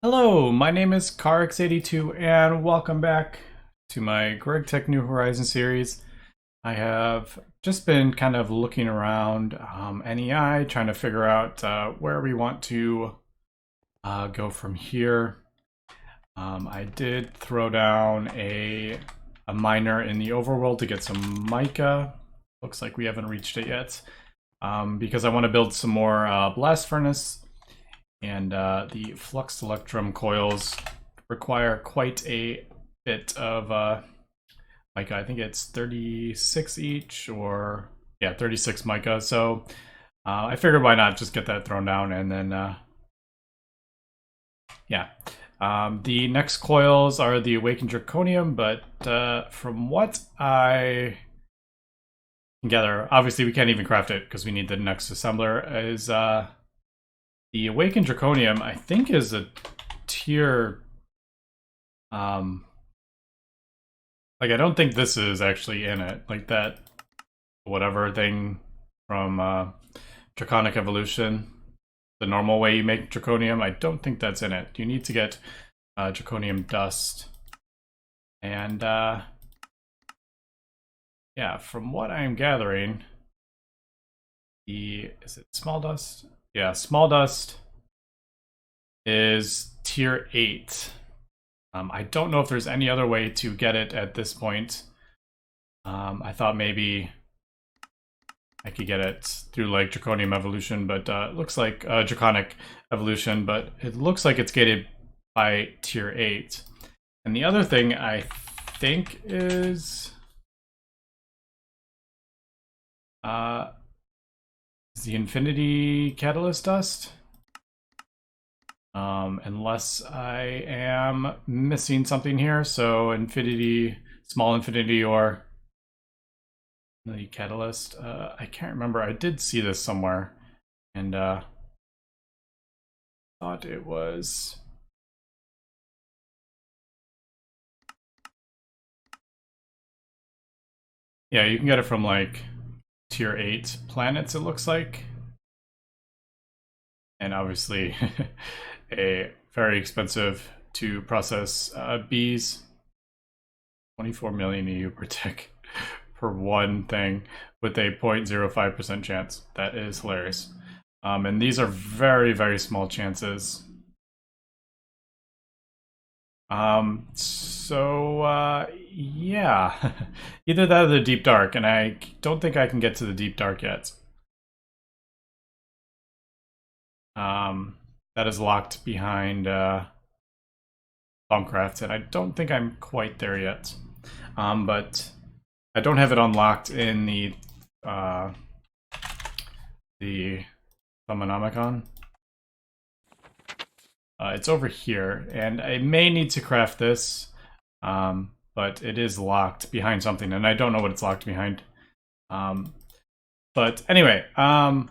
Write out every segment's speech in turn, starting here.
Hello, my name is CarX82 and welcome back to my Gregtech New Horizons series. I have just been kind of looking around NEI, trying to figure out where we want to go from here. I did throw down a miner in the overworld to get some mica. Looks like we haven't reached it yet because I want to build some more blast furnace. And the flux electrum coils require quite a bit of mica. I think it's 36 each, or yeah, 36 mica. So I figured why not just get that thrown down, and then yeah. The next coils are the awakened Draconium, but from what I can gather, obviously we can't even craft it because we need the next assembler. Is the Awakened Draconium, I think, is a tier... like, I don't think this is actually in it. Like that whatever thing from Draconic Evolution. The normal way you make Draconium, I don't think that's in it. You need to get Draconium Dust. And, yeah, from what I'm gathering, is it Small Dust? Yeah, Small Dust is tier 8. I don't know if there's any other way to get it at this point. I thought maybe I could get it through like Draconium Evolution, but it looks like Draconic Evolution, but it looks like it's gated by tier 8. And the other thing I think is the Infinity Catalyst Dust. Unless I am missing something here. So Infinity, Small Infinity, or the Catalyst. I can't remember. I did see this somewhere. And thought it was... Yeah, you can get it from like tier 8 planets, it looks like. And obviously a very expensive to process bees. 24 million EU per tick per one thing with a 0.05% chance. That is hilarious. And these are very, very small chances. Yeah, either that or the Deep Dark, and I don't think I can get to the Deep Dark yet. That is locked behind Bombcraft, and I don't think I'm quite there yet. But I don't have it unlocked in the Thummonomicon. It's over here, and I may need to craft this, but it is locked behind something, and I don't know what it's locked behind. But anyway, kind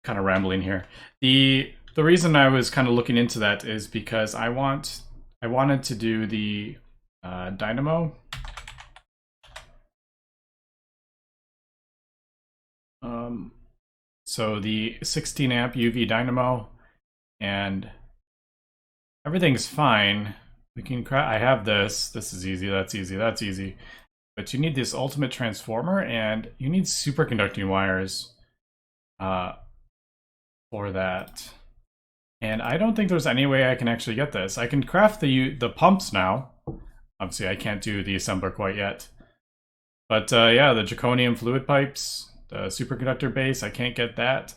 of rambling here. The reason I was kind of looking into that is because I wanted to do the dynamo. So the 16 amp UV dynamo, and everything's fine. We can I have this. This is easy. That's easy. That's easy. But you need this ultimate transformer, and you need superconducting wires for that. And I don't think there's any way I can actually get this. I can craft the pumps now. Obviously, I can't do the assembler quite yet. But yeah, the Draconium fluid pipes, the superconductor base, I can't get that.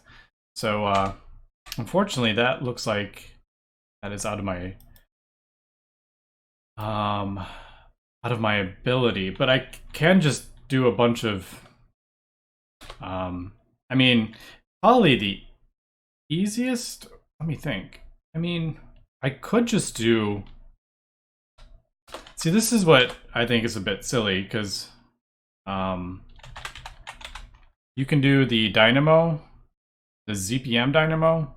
So unfortunately, that looks like that is out of my ability. But I can just do a bunch of I mean, probably the easiest, let me think. I mean, I could just do... See, this is what I think is a bit silly, because you can do the dynamo, the ZPM dynamo,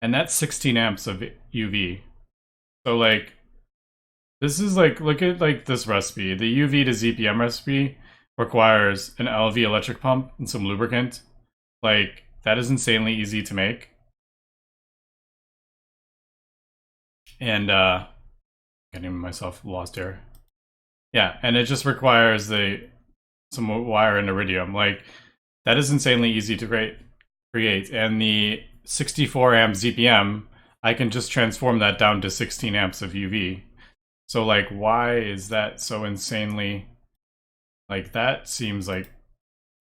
and that's 16 amps of UV. So like, this is like, look at like this recipe. The UV to ZPM recipe requires an LV electric pump and some lubricant. Like, that is insanely easy to make. And getting myself lost here. Yeah, and it just requires some wire and iridium. Like, that is insanely easy to create. And the 64 amp ZPM, I can just transform that down to 16 amps of UV. So like, why is that so insanely, like, this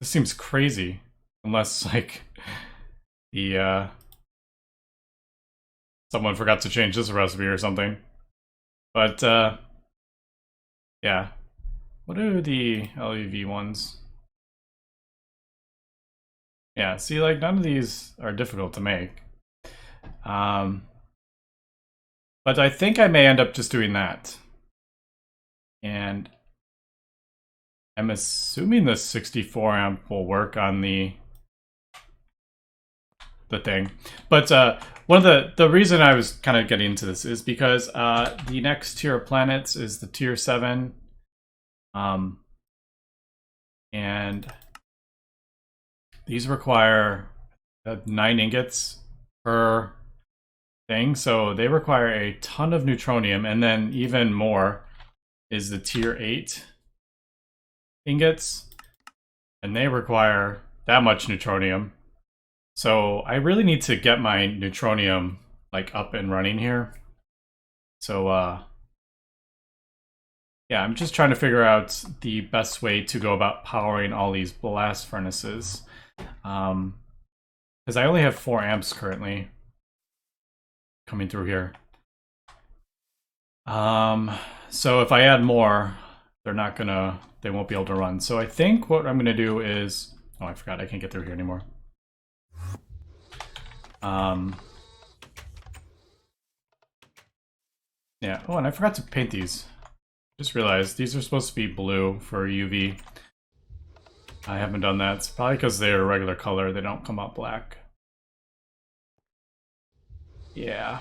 seems crazy. Unless like the someone forgot to change this recipe or something. But yeah. What are the LEV ones? Yeah, see, like, none of these are difficult to make. But I think I may end up just doing that. And I'm assuming the 64 amp will work on the thing. But one of the reason I was kind of getting into this is because the next tier of planets is the tier 7. And these require 9 ingots per thing, so they require a ton of neutronium, and then even more is the tier 8 ingots, and they require that much neutronium. So I really need to get my neutronium like up and running here. So yeah, I'm just trying to figure out the best way to go about powering all these blast furnaces. Because I only have 4 amps currently coming through here. So if I add more, they won't be able to run. So I think what I'm gonna do is, oh, I forgot I can't get through here anymore. Yeah, oh, and I forgot to paint these. Just realized these are supposed to be blue for UV. I haven't done that. It's probably because they're a regular color, they don't come out black. Yeah.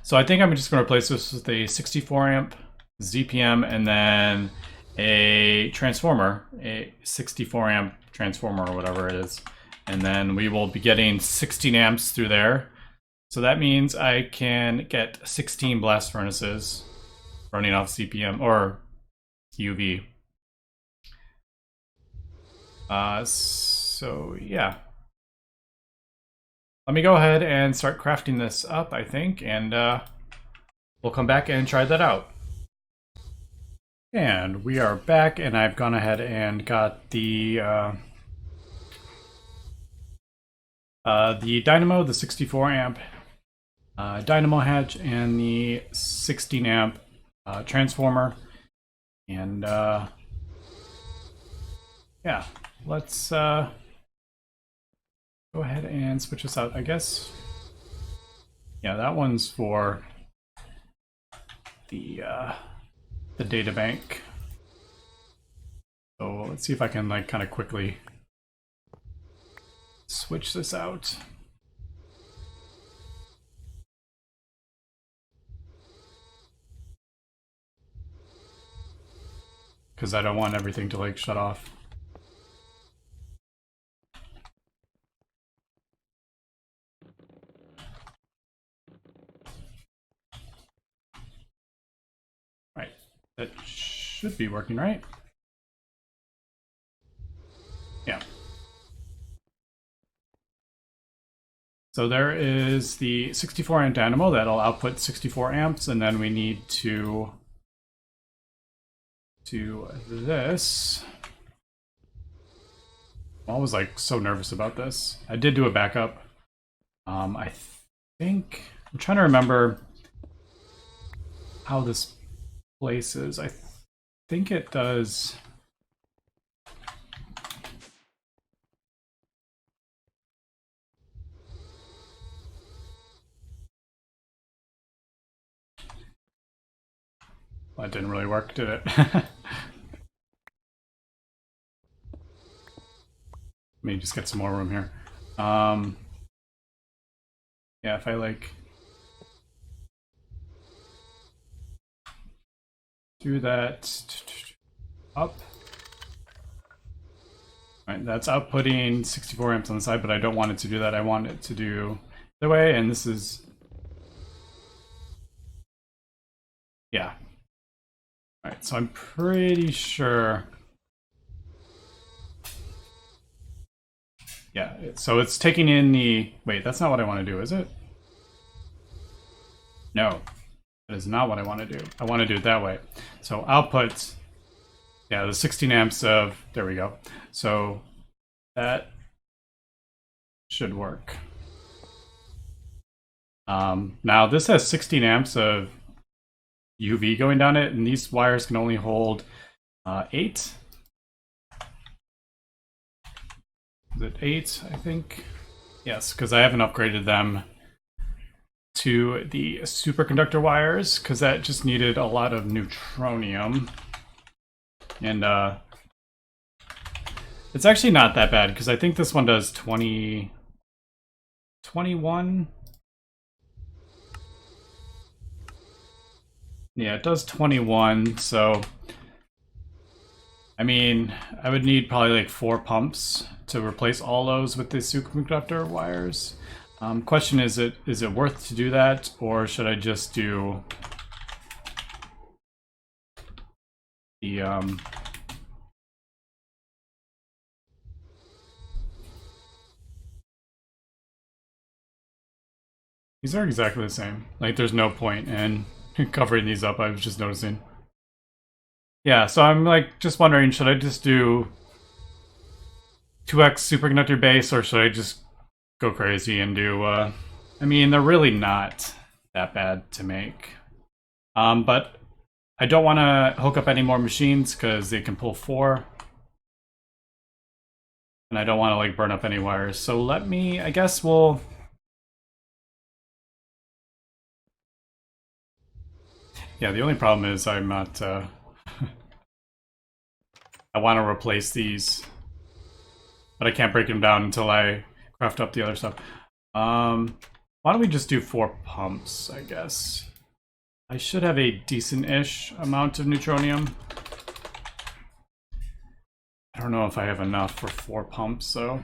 So I think I'm just going to replace this with a 64 amp ZPM and then a transformer, a 64 amp transformer or whatever it is. And then we will be getting 16 amps through there. So that means I can get 16 blast furnaces running off CPM or UV. So yeah. Let me go ahead and start crafting this up, I think, and we'll come back and try that out. And we are back, and I've gone ahead and got the dynamo, the 64 amp dynamo hatch, and the 16 amp transformer. And yeah, let's go ahead and switch this out, I guess. Yeah, that one's for the data bank. So let's see if I can like kind of quickly switch this out. Because I don't want everything to like shut off. Right, that should be working, right? Yeah. So there is the 64 amp dynamo that'll output 64 amps, and then we need to do this. I'm always like so nervous about this. I did do a backup. I think I'm trying to remember how this places. I think it does. Well, that didn't really work, did it? Let me just get some more room here. Yeah, if I like do that up. Right, that's outputting 64 amps on the side, but I don't want it to do that. I want it to do the way, and this is, yeah. All right, so I'm pretty sure. Yeah, so it's taking in the, wait, that's not what I want to do, is it? No, that is not what I want to do. I want to do it that way. So output, yeah, the 16 amps of, there we go. So that should work. Now this has 16 amps of UV going down it, and these wires can only hold 8. Is it 8, I think? Yes, because I haven't upgraded them to the superconductor wires, because that just needed a lot of neutronium. And it's actually not that bad, because I think this one does 21. Yeah, it does 21, so I mean, I would need probably like 4 pumps to replace all those with the superconductor wires. Question is it worth to do that, or should I just do the these are exactly the same. Like, there's no point in covering these up. I was just noticing. Yeah, so I'm like just wondering, should I just do 2x superconductor base, or should I just go crazy and do I mean, they're really not that bad to make. But I don't want to hook up any more machines because they can pull 4. And I don't want to like burn up any wires. So let me, I guess we'll, yeah, the only problem is I'm not I want to replace these, but I can't break them down until I craft up the other stuff. Why don't we just do 4 pumps, I guess. I should have a decent-ish amount of neutronium. I don't know if I have enough for 4 pumps, so.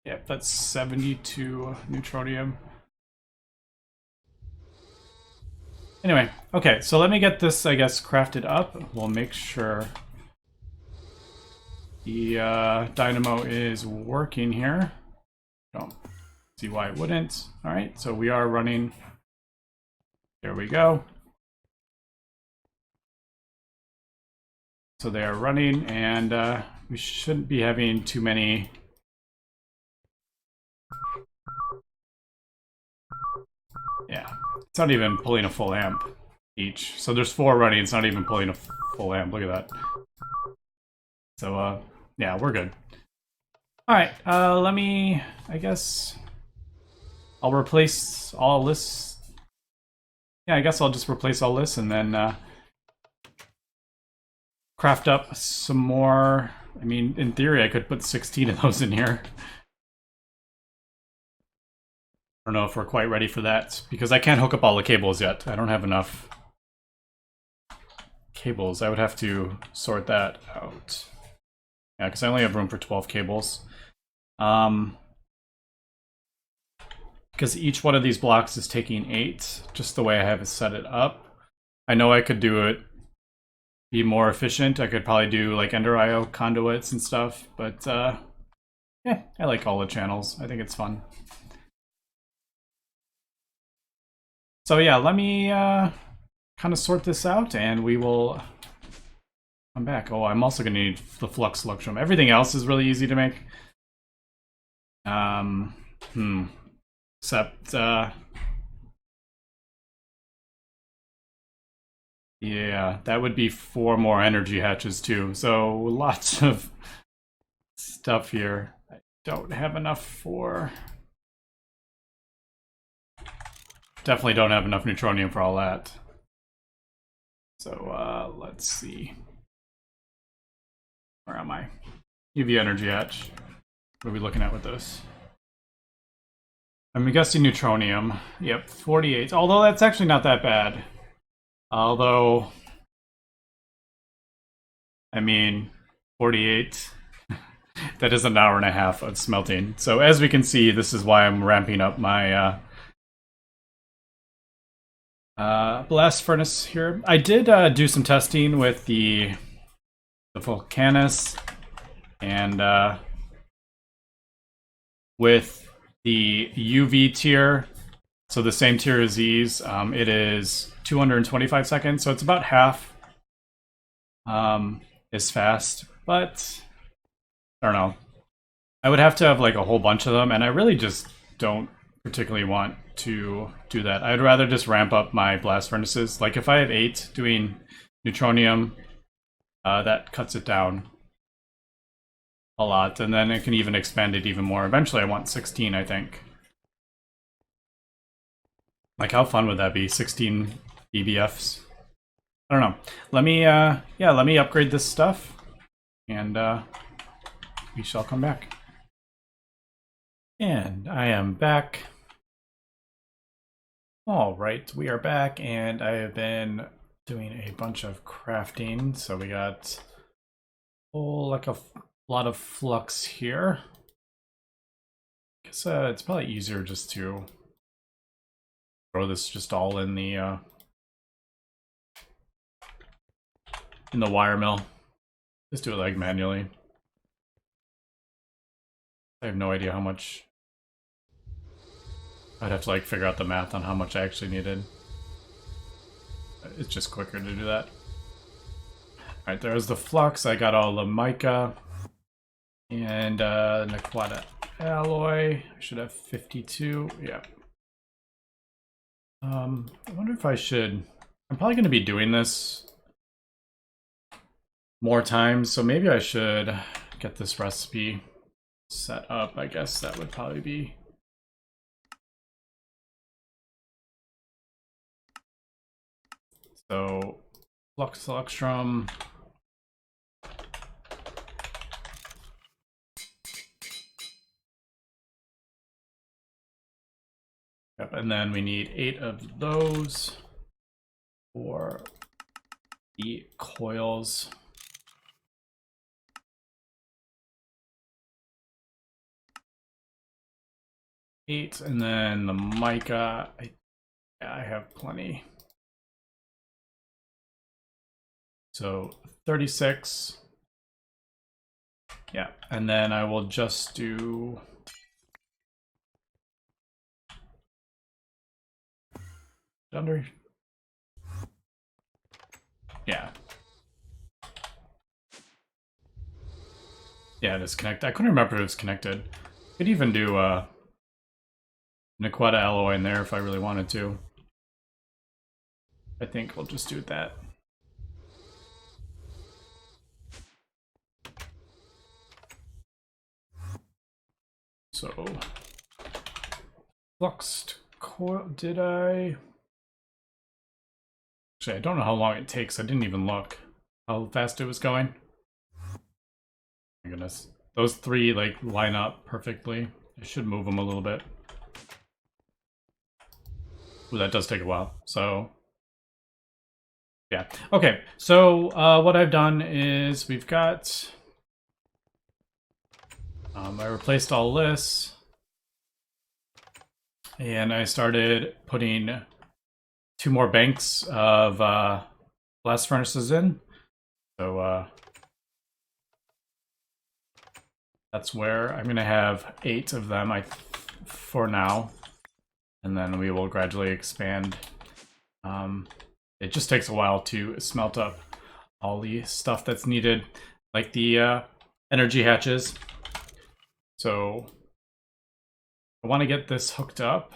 Yep, that's 72 neutronium. Anyway, okay, so let me get this, I guess, crafted up. We'll make sure the dynamo is working here. Don't see why it wouldn't. All right, so we are running. There we go. So they are running, and we shouldn't be having too many. Yeah, it's not even pulling a full amp each. So there's 4 running, it's not even pulling a full amp. Look at that. So, yeah, we're good. All right, let me, I guess, I'll replace all this. Yeah, I guess I'll just replace all this and then craft up some more. I mean, in theory, I could put 16 of those in here. I don't know if we're quite ready for that, because I can't hook up all the cables yet. I don't have enough cables. I would have to sort that out. Yeah, because I only have room for 12 cables. Because each one of these blocks is taking 8, just the way I have it set it up. I know I could do it, be more efficient. I could probably do like Ender IO conduits and stuff, but yeah, I like all the channels. I think it's fun. So yeah, let me kind of sort this out, and we will come back. Oh, I'm also going to need the flux luxurum. Everything else is really easy to make. Except, yeah, that would be 4 more energy hatches too. So lots of stuff here. I don't have enough for. Definitely don't have enough neutronium for all that. So let's see. Where am I? UV energy hatch. What are we looking at with this? I'm guessing neutronium. Yep, 48. Although that's actually not that bad. Although I mean, 48. That is an hour and a half of smelting. So as we can see, this is why I'm ramping up my blast furnace here. I did do some testing with the Volcanus and with the UV tier. So the same tier as these. It is 225 seconds, so it's about half as fast. But I don't know. I would have to have like a whole bunch of them, and I really just don't particularly want to do that. I'd rather just ramp up my blast furnaces. Like if I have 8 doing Neutronium, that cuts it down a lot, and then it can even expand it even more. Eventually I want 16, I think. Like how fun would that be? 16 BBFs? I don't know. Let me let me upgrade this stuff, and we shall come back. And I am back. All right, we are back, and I have been doing a bunch of crafting. So we got like a lot of flux here. I guess it's probably easier just to throw this just all in the wire mill. Just do it like manually. I have no idea how much. I'd have to like figure out the math on how much I actually needed. It's just quicker to do that. Alright, there's the flux. I got all the mica and Naquata alloy. I should have 52. Yeah. I wonder if I should. I'm probably going to be doing this more times, so maybe I should get this recipe set up. I guess that would probably be. So, flux electrum. Yep, and then we need 8 of those for the coils. Eight, and then the mica. I have plenty. So 36. Yeah, and then I will just do under. Yeah. Yeah, it is connected. I couldn't remember if it was connected. Could even do Naquata alloy in there if I really wanted to. I think we'll just do that. So, fluxed coil, did I? Actually, I don't know how long it takes. I didn't even look how fast it was going. My goodness. Those 3 like line up perfectly. I should move them a little bit. Ooh, that does take a while. So, yeah. Okay, so what I've done is we've got... I replaced all this. And I started putting 2 more banks of blast furnaces in. So that's where I'm going to have 8 of them for now. And then we will gradually expand. It just takes a while to smelt up all the stuff that's needed, like the energy hatches. So I want to get this hooked up.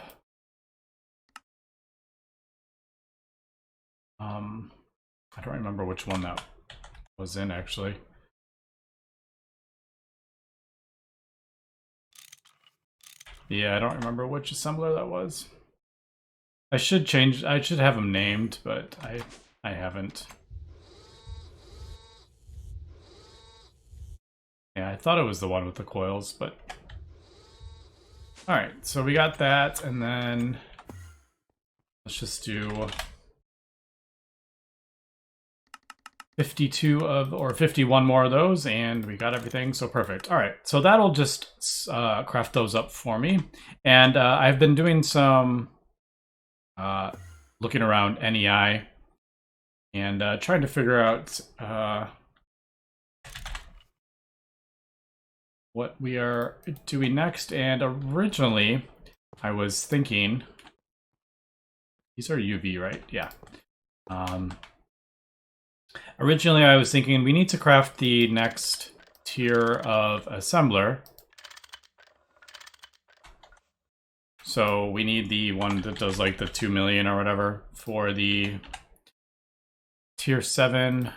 I don't remember which one that was in actually. Yeah, I don't remember which assembler that was. I should have them named, but I haven't. Yeah, I thought it was the one with the coils, but... Alright, so we got that, and then... Let's just do... 52 of, or 51 more of those, and we got everything, so perfect. All right, so that'll just craft those up for me. And I've been doing some looking around NEI and trying to figure out what we are doing next. And originally, I was thinking, these are UV, right? Yeah. Originally, I was thinking we need to craft the next tier of assembler. So we need the one that does like the 2 million or whatever for the tier 7.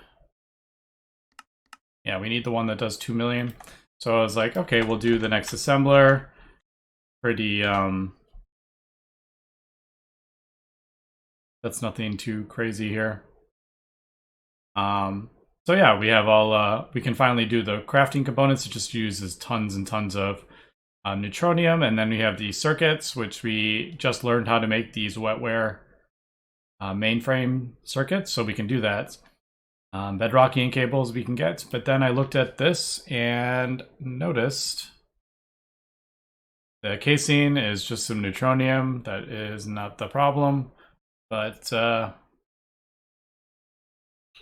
Yeah, we need the one that does 2 million. So I was like, okay, we'll do the next assembler. Pretty, that's nothing too crazy here. So yeah, we have all, we can finally do the crafting components. It just uses tons and tons of Neutronium, and then we have the circuits, which we just learned how to make these wetware mainframe circuits, so we can do that. Bedrockian cables we can get, but then I looked at this and noticed the casing is just some Neutronium. That is not the problem, but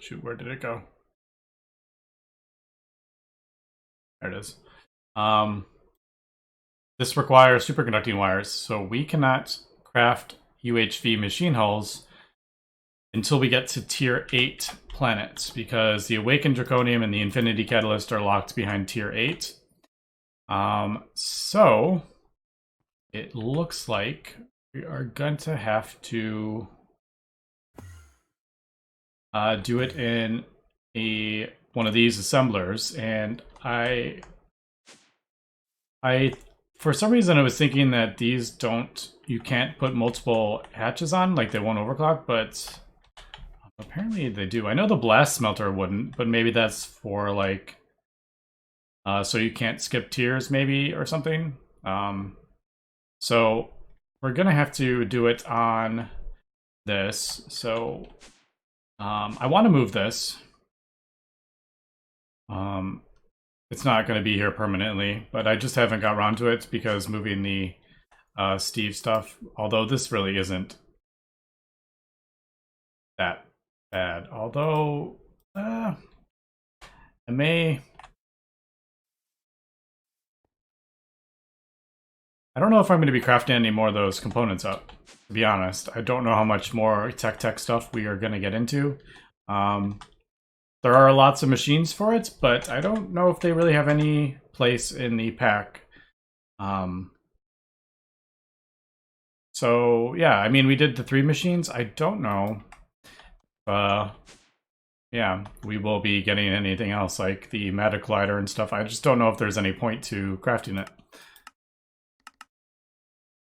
shoot, where did it go? There it is. This requires superconducting wires, so we cannot craft UHV machine hulls until we get to tier 8 planets, because the Awakened Draconium and the Infinity Catalyst are locked behind tier 8. So it looks like we are going to have to do it in one of these assemblers, and I for some reason I was thinking that these you can't put multiple hatches on, like they won't overclock, but apparently they do. I know the blast smelter wouldn't, but maybe that's for like so you can't skip tiers maybe or something. So we're gonna have to do it on this. So I want to move this. It's not going to be here permanently, but I just haven't got around to it because moving the Steve stuff, although this really isn't that bad. Although I don't know if I'm going to be crafting any more of those components up, to be honest. I don't know how much more tech stuff we are going to get into. There are lots of machines for it, but I don't know if they really have any place in the pack. So yeah, I mean, we did the 3 machines. I don't know. Yeah, we will be getting anything else like the Matter Collider and stuff. I just don't know if there's any point to crafting it,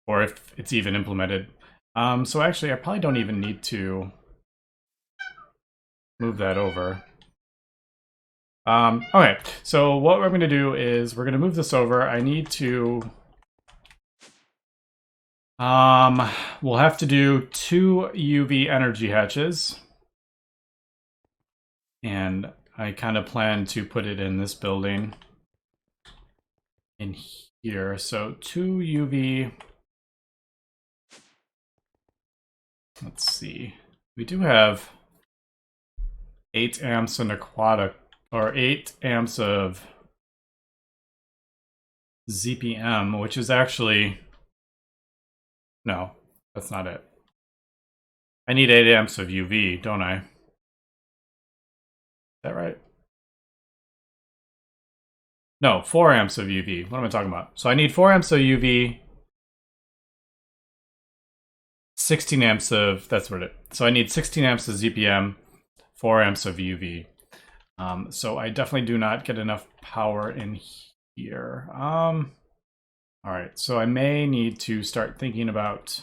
or if it's even implemented. So actually, I probably don't even need to move that over. Okay, so what we're going to do is we're going to move this over. I need to... we'll have to do 2 UV energy hatches. And I kind of plan to put it in this building. In here. So 2 UV... Let's see. We do have 8 amps in aquatic, or 8 amps of ZPM, which is actually... No, that's not it. I need 8 amps of UV, don't I? Is that right? No, 4 amps of UV. What am I talking about? So I need 4 amps of UV, 16 amps of... That's what it... So I need 16 amps of ZPM, 4 amps of UV. So I definitely do not get enough power in here. All right, so I may need to start thinking about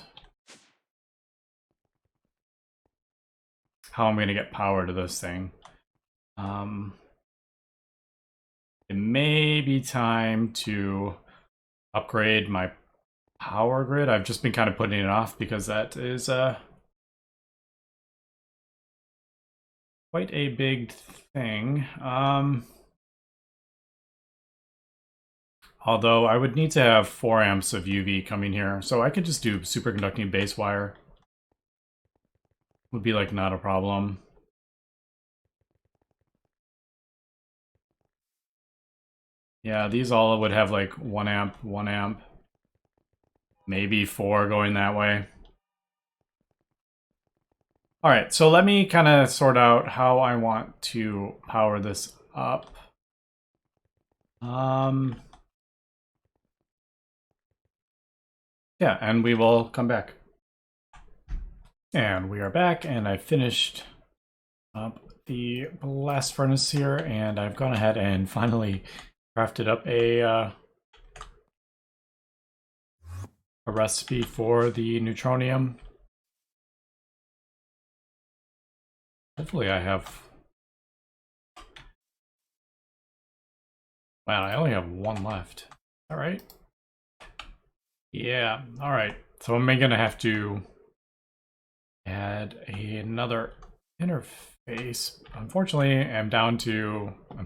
how I'm going to get power to this thing. It may be time to upgrade my power grid. I've just been kind of putting it off because that is quite a big thing. Although I would need to have 4 amps of UV coming here, so I could just do superconducting base wire. Would be like not a problem. Yeah, these all would have like 1 amp, 1 amp. Maybe 4 going that way. All right, so let me kind of sort out how I want to power this up. Yeah, and we will come back. And we are back, and I finished up the blast furnace here, and I've gone ahead and finally crafted up a recipe for the Neutronium. Hopefully I have... Wow, I only have 1 left. All right. Yeah, all right. So I'm gonna have to add another interface. Unfortunately, I'm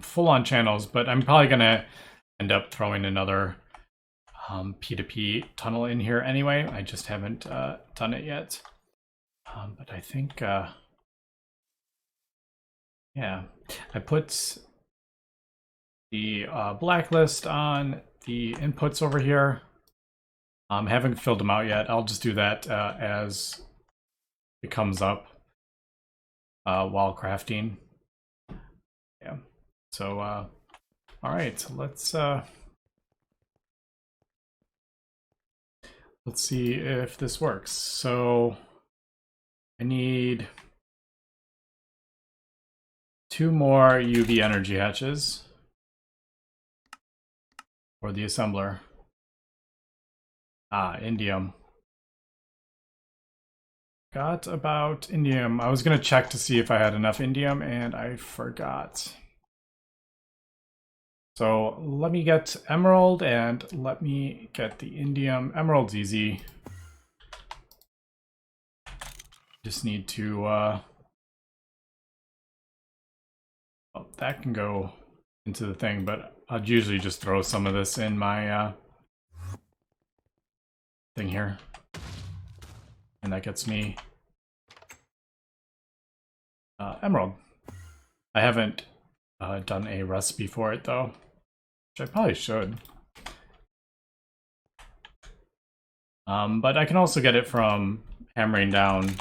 full on channels, but I'm probably gonna end up throwing another P2P tunnel in here anyway. I just haven't done it yet. But I think, yeah, I put the blacklist on the inputs over here. Haven't filled them out yet. I'll just do that as it comes up while crafting. Yeah. So, all right. Let's see if this works. So I need 2 more UV energy hatches for the assembler. Indium. Forgot about indium. I was gonna check to see if I had enough indium, and I forgot. So let me get emerald, and let me get the indium. Emerald's easy. Just need to, oh, that can go into the thing, but I'd usually just throw some of this in my thing here. And that gets me emerald. I haven't done a recipe for it though, which I probably should. But I can also get it from hammering down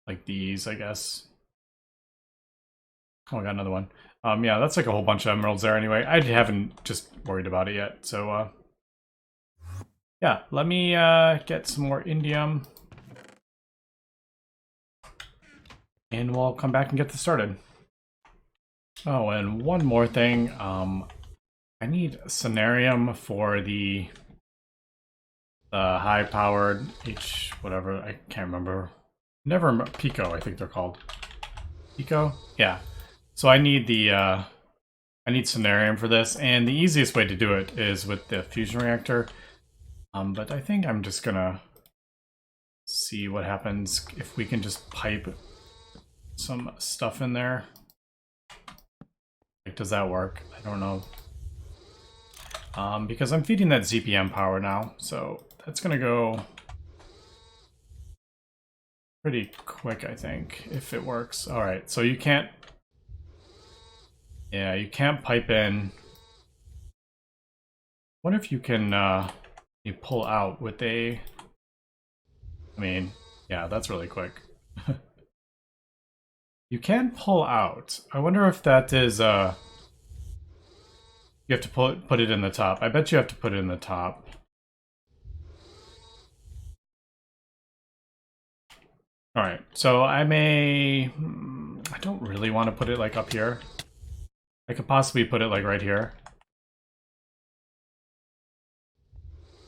like these, I guess. Oh, I got another one. Yeah, that's like a whole bunch of emeralds there anyway. I haven't just worried about it yet, so yeah, let me get some more indium. And we'll come back and get this started. Oh, and one more thing. I need Cenarium for the high-powered whatever, I can't remember. Never remember. Pico, I think they're called. Pico? Yeah. So I need I need Cenarium for this, and the easiest way to do it is with the fusion reactor. But I think I'm just gonna see what happens if we can just pipe some stuff in there. Like, does that work? I don't know. Because I'm feeding that ZPM power now, so that's gonna go pretty quick, I think, if it works. All right, so you can't, yeah, you can't pipe in. What if you can you pull out with I mean, yeah, that's really quick. You can pull out. I wonder if that is you have to put it in the top. I bet you have to put it in the top. All right, so I don't really want to put it like up here. I could possibly put it like right here.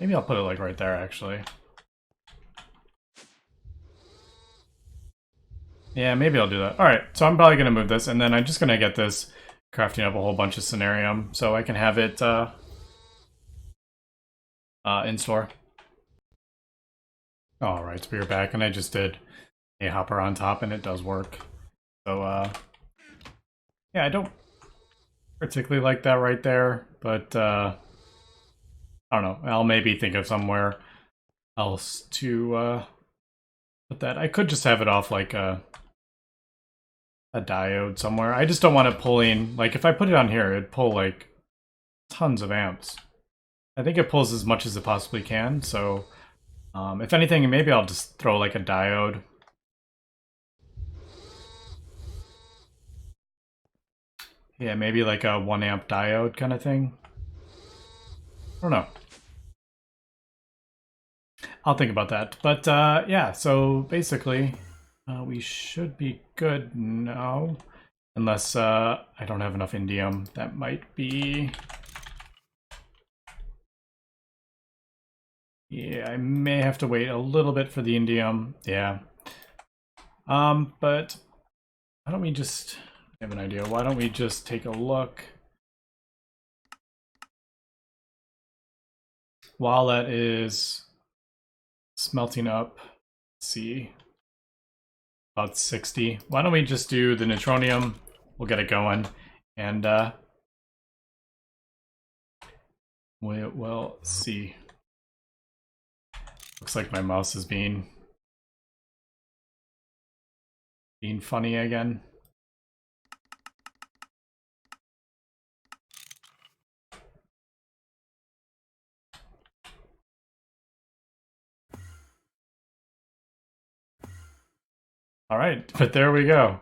Maybe I'll put it like right there, actually. Yeah, maybe I'll do that. All right, so I'm probably gonna move this, and then I'm just gonna get this crafting up a whole bunch of Cenarium so I can have it in store. All right, so we're back, and I just did a hopper on top, and it does work. So yeah, I don't particularly like that right there, but I don't know. I'll maybe think of somewhere else to put that. I could just have it off like a diode somewhere. I just don't want it pulling, like if I put it on here, it'd pull like tons of amps. I think it pulls as much as it possibly can, so if anything, maybe I'll just throw like a diode. Yeah, maybe like a 1 amp diode kind of thing. I don't know. I'll think about that. But yeah, so basically, we should be good now. Unless I don't have enough indium. That might be... Yeah, I may have to wait a little bit for the indium. Yeah. But why don't we just... I have an idea. Why don't we just take a look while that is smelting up? Let's see. About 60. Why don't we just do the Neutronium? We'll get it going. And we'll see. Looks like my mouse is being funny again. All right, but there we go.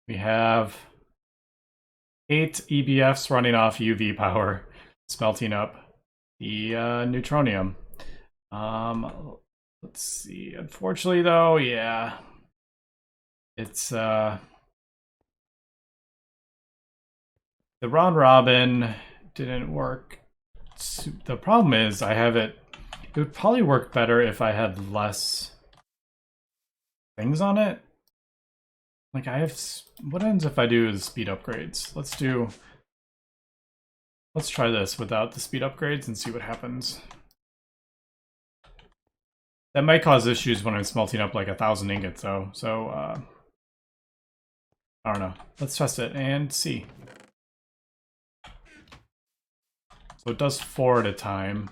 We have 8 EBFs running off UV power, smelting up the Neutronium. Let's see. Unfortunately, though, yeah, it's the round robin didn't work. The problem is I have it. It would probably work better if I had less things on it. Like I have, what happens if I do the speed upgrades? Let's try this without the speed upgrades and see what happens. That might cause issues when I'm smelting up like 1,000 ingots though, so I don't know. Let's test it and see. So it does 4 at a time.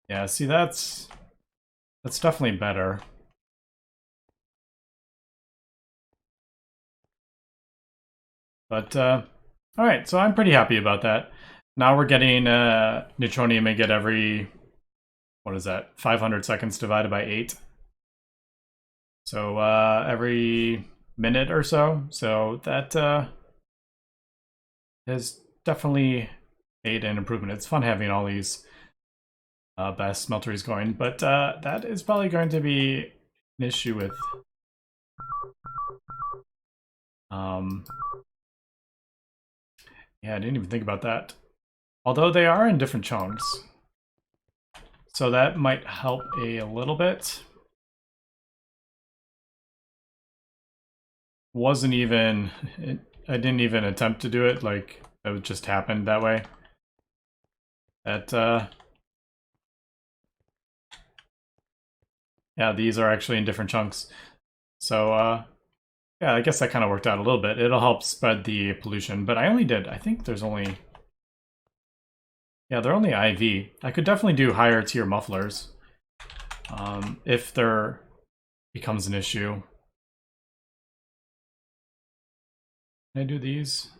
Yeah, see that's definitely better. But alright, so I'm pretty happy about that. Now we're getting Neutronium ingot every, what is that, 500 seconds divided by 8. So every minute or so. So that has definitely made an improvement. It's fun having all these best smelteries going, but that is probably going to be an issue with yeah, I didn't even think about that. Although they are in different chunks. So that might help a little bit. Wasn't even... I didn't even attempt to do it, like, it just happened that way. That, yeah, these are actually in different chunks. So, yeah, I guess that kind of worked out a little bit. It'll help spread the pollution, but I only did... I think there's only... Yeah, they're only IV. I could definitely do higher tier mufflers if there becomes an issue. Can I do these?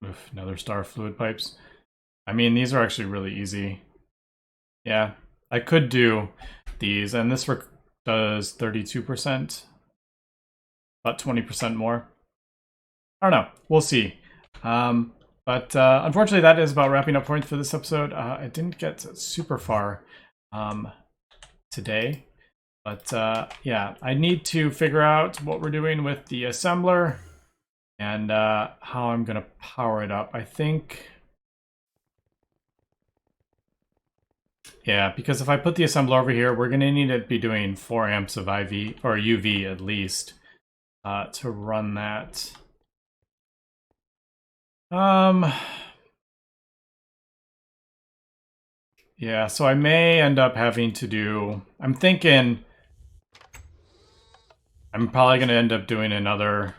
Oof, another star fluid pipes. I mean, these are actually really easy. Yeah, I could do these, and this does 32%, about 20% more. I don't know. We'll see. But unfortunately, that is about wrapping up points for this episode. I didn't get super far today. But yeah, I need to figure out what we're doing with the assembler and how I'm going to power it up. I think... Yeah, because if I put the assembler over here, we're going to need to be doing 4 amps of IV, or UV at least, to run that. Yeah, so I may end up having to do... I'm thinking I'm probably going to end up doing another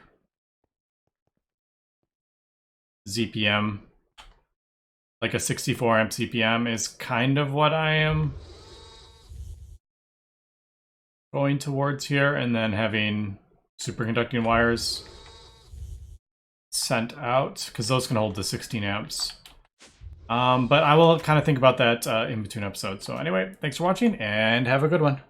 ZPM. Like a 64 amp CPM is kind of what I am going towards here, and then having superconducting wires sent out, because those can hold the 16 amps. But I will kind of think about that in between episodes. So anyway, thanks for watching, and have a good one.